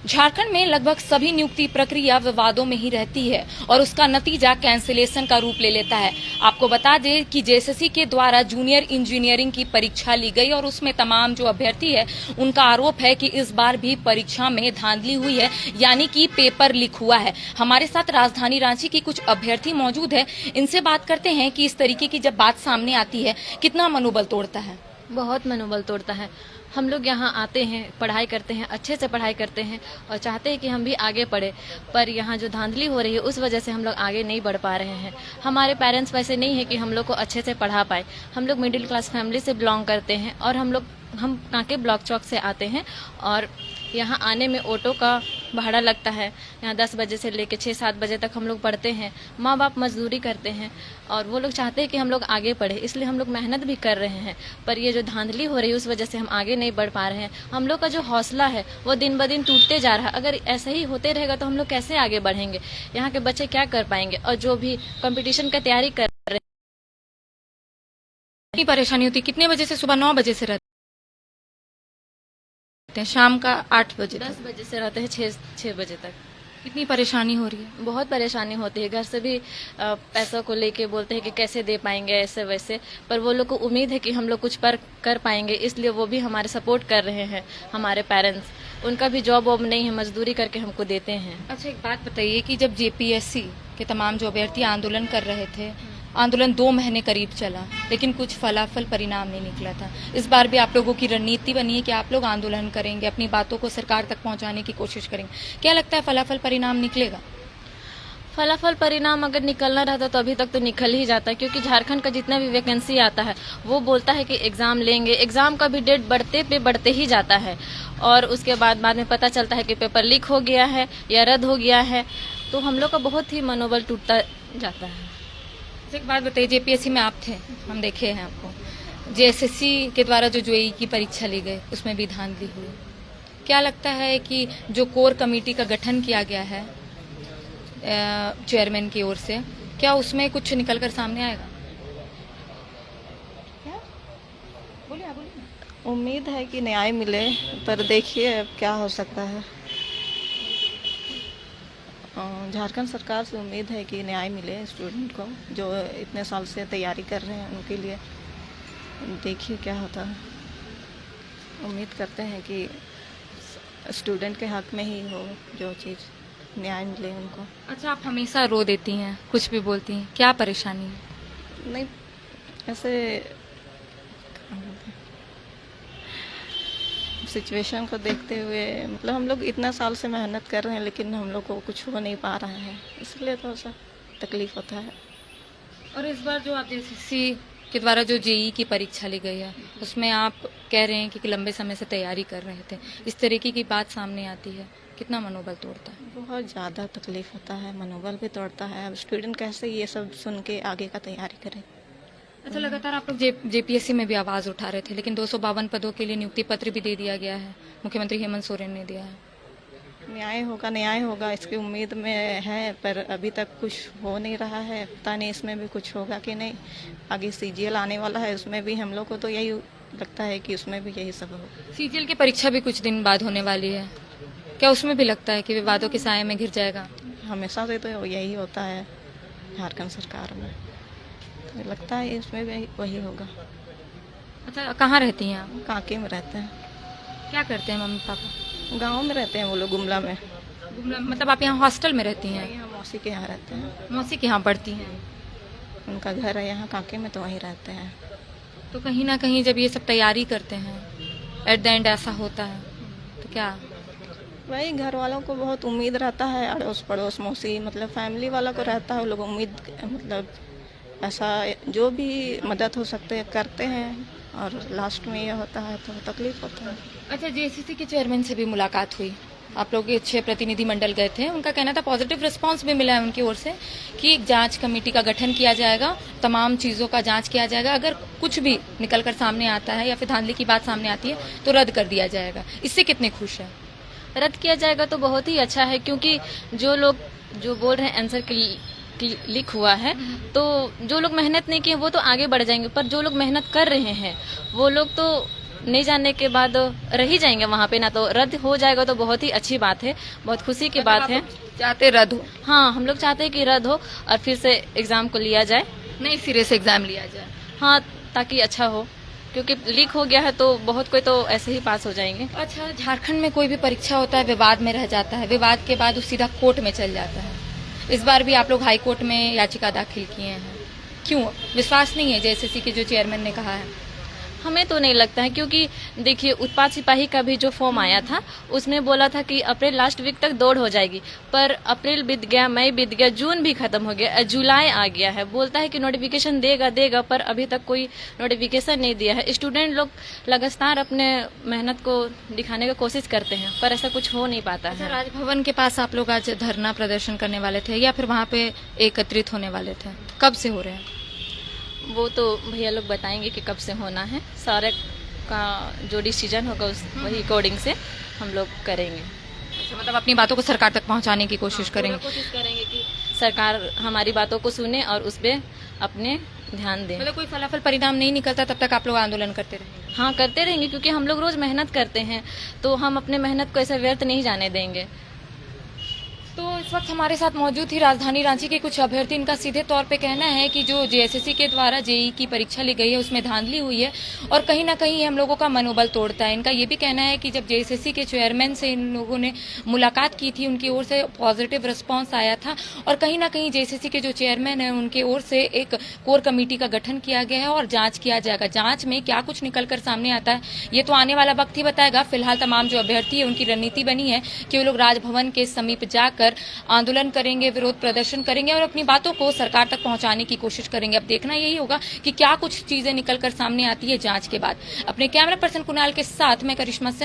झारखंड में लगभग सभी नियुक्ति प्रक्रिया विवादों में ही रहती है और उसका नतीजा कैंसिलेशन का रूप ले लेता है। आपको बता दें कि जेएसएससी के द्वारा जूनियर इंजीनियरिंग की परीक्षा ली गई और उसमें तमाम जो अभ्यर्थी है उनका आरोप है कि इस बार भी परीक्षा में धांधली हुई है, यानी कि पेपर लीक हुआ है। हमारे साथ राजधानी रांची की कुछ अभ्यर्थी मौजूद है, इनसे बात करते हैं कि इस तरीके की जब बात सामने आती है कितना मनोबल तोड़ता है। बहुत मनोबल तोड़ता है। हम लोग यहाँ आते हैं, पढ़ाई करते हैं, अच्छे से पढ़ाई करते हैं और चाहते हैं कि हम भी आगे पढ़े, पर यहाँ जो धांधली हो रही है उस वजह से हम लोग आगे नहीं बढ़ पा रहे हैं। हमारे पेरेंट्स वैसे नहीं है कि हम लोग को अच्छे से पढ़ा पाए। हम लोग मिडिल क्लास फैमिली से बिलोंग करते हैं और हम कांके ब्लॉक चौक से आते हैं और यहाँ आने में ऑटो का भाड़ा लगता है। यहाँ 10 बजे से लेकर 6-7 बजे तक हम लोग पढ़ते हैं। माँ बाप मजदूरी करते हैं और वो लोग चाहते हैं कि हम लोग आगे पढ़े, इसलिए हम लोग मेहनत भी कर रहे हैं। पर ये जो धांधली हो रही है उस वजह से हम आगे नहीं बढ़ पा रहे हैं। हम लोग का जो हौसला है वो दिन ब दिन टूटते जा रहा है। अगर ऐसे ही होते रहेगा तो हम लोग कैसे आगे बढ़ेंगे? यहाँ के बच्चे क्या कर पाएंगे? और जो भी कंपटीशन का तैयारी कर रहे हैं। कितनी परेशानी होती है? कितने बजे से? सुबह 9 बजे से रहते हैं, शाम का 8 बजे 10 तक। बजे से रहते हैं 6 बजे तक। कितनी परेशानी हो रही है? बहुत परेशानी होती है। घर से भी पैसों को लेके बोलते हैं कि कैसे दे पाएंगे ऐसे वैसे, पर वो लोग को उम्मीद है कि हम लोग कुछ पर कर पाएंगे, इसलिए वो भी हमारे सपोर्ट कर रहे हैं। हमारे पेरेंट्स, उनका भी जॉब वॉब नहीं है, मजदूरी करके हमको देते हैं। अच्छा, एक बात बताइए कि जब जेपीएससी के तमाम जो अभ्यर्थी आंदोलन कर रहे थे, आंदोलन 2 महीने करीब चला, लेकिन कुछ फलाफल परिणाम नहीं निकला था। इस बार भी आप लोगों की रणनीति बनी है कि आप लोग आंदोलन करेंगे, अपनी बातों को सरकार तक पहुंचाने की कोशिश करेंगे। क्या लगता है फलाफल परिणाम निकलेगा? फलाफल परिणाम अगर निकलना रहता तो अभी तक तो निकल ही जाता, क्योंकि झारखंड का जितना भी वैकेंसी आता है वो बोलता है कि एग्ज़ाम लेंगे। एग्ज़ाम का भी डेट बढ़ते ही जाता है और उसके बाद में पता चलता है कि पेपर लीक हो गया है या रद्द हो गया है, तो हम लोग का बहुत ही मनोबल टूटता जाता है। एक बात बताइए, जेपीएससी में आप थे, हम देखे हैं आपको। जेएसएससी के द्वारा जो जेईई की परीक्षा ली गई उसमें भी धांधली हुई। क्या लगता है कि जो कोर कमेटी का गठन किया गया है चेयरमैन की ओर से, क्या उसमें कुछ निकल कर सामने आएगा? क्या बोलिए, आप बोलिए। उम्मीद है कि न्याय मिले, पर देखिए अब क्या हो सकता है। झारखंड सरकार से उम्मीद है कि न्याय मिले स्टूडेंट को, जो इतने साल से तैयारी कर रहे हैं उनके लिए। देखिए क्या होता है। उम्मीद करते हैं कि स्टूडेंट के हक में ही हो जो चीज़, न्याय मिले उनको। अच्छा, आप हमेशा रो देती हैं, कुछ भी बोलती हैं, क्या परेशानी है? नहीं, ऐसे सिचुएशन को देखते हुए, मतलब हम लोग इतना साल से मेहनत कर रहे हैं लेकिन हम लोग को कुछ हो नहीं पा रहा है, इसलिए थोड़ा सा तकलीफ होता है। और इस बार जो आप जेएसएससी के द्वारा जो जेईई की परीक्षा ली गई है उसमें आप कह रहे हैं कि लंबे समय से तैयारी कर रहे थे, इस तरीके की बात सामने आती है, कितना मनोबल तोड़ता है? बहुत ज़्यादा तकलीफ होता है, मनोबल भी तोड़ता है। अब स्टूडेंट कैसे ये सब सुन के आगे का तैयारी करे। अच्छा, लगातार आप लोग जेपीएससी में भी आवाज़ उठा रहे थे, लेकिन 252 पदों के लिए नियुक्ति पत्र भी दे दिया गया है, मुख्यमंत्री हेमंत सोरेन ने दिया है। न्याय होगा इसकी उम्मीद में है, पर अभी तक कुछ हो नहीं रहा है। पता नहीं इसमें भी कुछ होगा कि नहीं। आगे सीजीएल आने वाला है, उसमें भी हम लोग को तो यही लगता है कि उसमें भी यही सब होगा। सीजीएल की परीक्षा भी कुछ दिन बाद होने वाली है, क्या उसमें भी लगता है कि विवादों के साए में घिर जाएगा? हमेशा से तो यही होता है झारखंड सरकार में, तो लगता है इसमें भी वही होगा। अच्छा, कहाँ रहती हैं आप? कांके में रहते हैं। क्या करते हैं मम्मी पापा? गांव में रहते हैं वो लोग, गुमला में। मतलब आप यहाँ हॉस्टल में रहती हैं? यहाँ मौसी के यहाँ रहते हैं। मौसी के यहाँ पढ़ती हैं? उनका घर है यहाँ कांके में, तो वहीं रहते हैं। तो कहीं ना कहीं जब ये सब तैयारी करते हैं, एट द एंड ऐसा होता है तो क्या? वही घर वालों को बहुत उम्मीद रहता है, अड़ोस पड़ोस मौसी, मतलब फैमिली वाला को रहता है। वो लोग उम्मीद, मतलब ऐसा जो भी मदद हो सकते हैं करते हैं, और लास्ट में ये होता है तो तकलीफ होता है। अच्छा, जेएसएससी के चेयरमैन से भी मुलाकात हुई, आप लोग के 6 प्रतिनिधि मंडल गए थे, उनका कहना था पॉजिटिव रिस्पांस भी मिला है उनकी ओर से कि एक जांच कमेटी का गठन किया जाएगा, तमाम चीज़ों का जांच किया जाएगा, अगर कुछ भी निकल कर सामने आता है या फिर धांधली की बात सामने आती है तो रद्द कर दिया जाएगा। इससे कितने खुश हैं? रद्द किया जाएगा तो बहुत ही अच्छा है, क्योंकि जो लोग जो बोल रहे हैं आंसर लीक हुआ है, तो जो लोग मेहनत नहीं किए वो तो आगे बढ़ जाएंगे, पर जो लोग मेहनत कर रहे हैं वो लोग तो नहीं जाने के बाद रह ही जाएंगे वहाँ पे, ना तो रद्द हो जाएगा तो बहुत ही अच्छी बात है, बहुत खुशी की बात है। चाहते रद्द हो? हाँ, हम लोग चाहते हैं कि रद्द हो और फिर से एग्जाम को लिया जाए। नए सिरे से एग्जाम लिया जाए। हाँ, ताकि अच्छा हो, क्योंकि लीक हो गया है तो बहुत कोई तो ऐसे ही पास हो जाएंगे। अच्छा, झारखंड में कोई भी परीक्षा होता है विवाद में रह जाता है, विवाद के बाद वो सीधा कोर्ट में चल जाता है। इस बार भी आप लोग हाई कोर्ट में याचिका दाखिल किए हैं, क्यों? विश्वास नहीं है जेएसएससी के जो चेयरमैन ने कहा है? हमें तो नहीं लगता है, क्योंकि देखिए उत्पाद सिपाही का भी जो फॉर्म आया था उसमें बोला था कि अप्रैल लास्ट वीक तक दौड़ हो जाएगी, पर अप्रैल बीत गया, मई बीत गया, जून भी खत्म हो गया, जुलाई आ गया है। बोलता है कि नोटिफिकेशन देगा, पर अभी तक कोई नोटिफिकेशन नहीं दिया है। स्टूडेंट लोग लगातार अपने मेहनत को दिखाने की कोशिश करते हैं, पर ऐसा कुछ हो नहीं पाता अच्छा, है। राजभवन के पास आप लोग आज धरना प्रदर्शन करने वाले थे या फिर वहाँ पे एकत्रित होने वाले थे? कब से हो रहे हैं? वो तो भैया लोग बताएंगे कि कब से होना है, सारे का जो डिसीजन होगा उस वही अकॉर्डिंग से हम लोग करेंगे। अच्छा, मतलब अपनी बातों को सरकार तक पहुँचाने की कोशिश करेंगे। कोशिश करेंगे कि सरकार हमारी बातों को सुने और उस पर अपने ध्यान दें। मतलब कोई फलाफल परिणाम नहीं निकलता तब तक आप लोग आंदोलन करते रहेंगे? हाँ, करते रहेंगे, क्योंकि हम लोग रोज मेहनत करते हैं तो हम अपने मेहनत को ऐसे व्यर्थ नहीं जाने देंगे। तो इस वक्त हमारे साथ मौजूद थी राजधानी रांची के कुछ अभ्यर्थी। इनका सीधे तौर पे कहना है कि जो जेएसएससी के द्वारा जेईई की परीक्षा ली गई है उसमें धांधली हुई है और कहीं ना कहीं हम लोगों का मनोबल तोड़ता है। इनका ये भी कहना है कि जब जेएसएससी के चेयरमैन से इन लोगों ने मुलाकात की थी उनकी ओर से पॉजिटिव रिस्पॉन्स आया था और कहीं ना कहीं जेएसएससी के जो चेयरमैन है उनके ओर से एक कोर कमेटी का गठन किया गया है और जाँच किया जाएगा। जाँच में क्या कुछ निकल कर सामने आता है ये तो आने वाला वक्त ही बताएगा। फिलहाल तमाम जो अभ्यर्थी है उनकी रणनीति बनी है कि वो लोग राजभवन के समीप जाकर आंदोलन करेंगे, विरोध प्रदर्शन करेंगे और अपनी बातों को सरकार तक पहुंचाने की कोशिश करेंगे। अब देखना यही होगा कि क्या कुछ चीजें निकलकर सामने आती है जांच के बाद। अपने कैमरा पर्सन कुणाल के साथ मैं करिश्मा सिंह।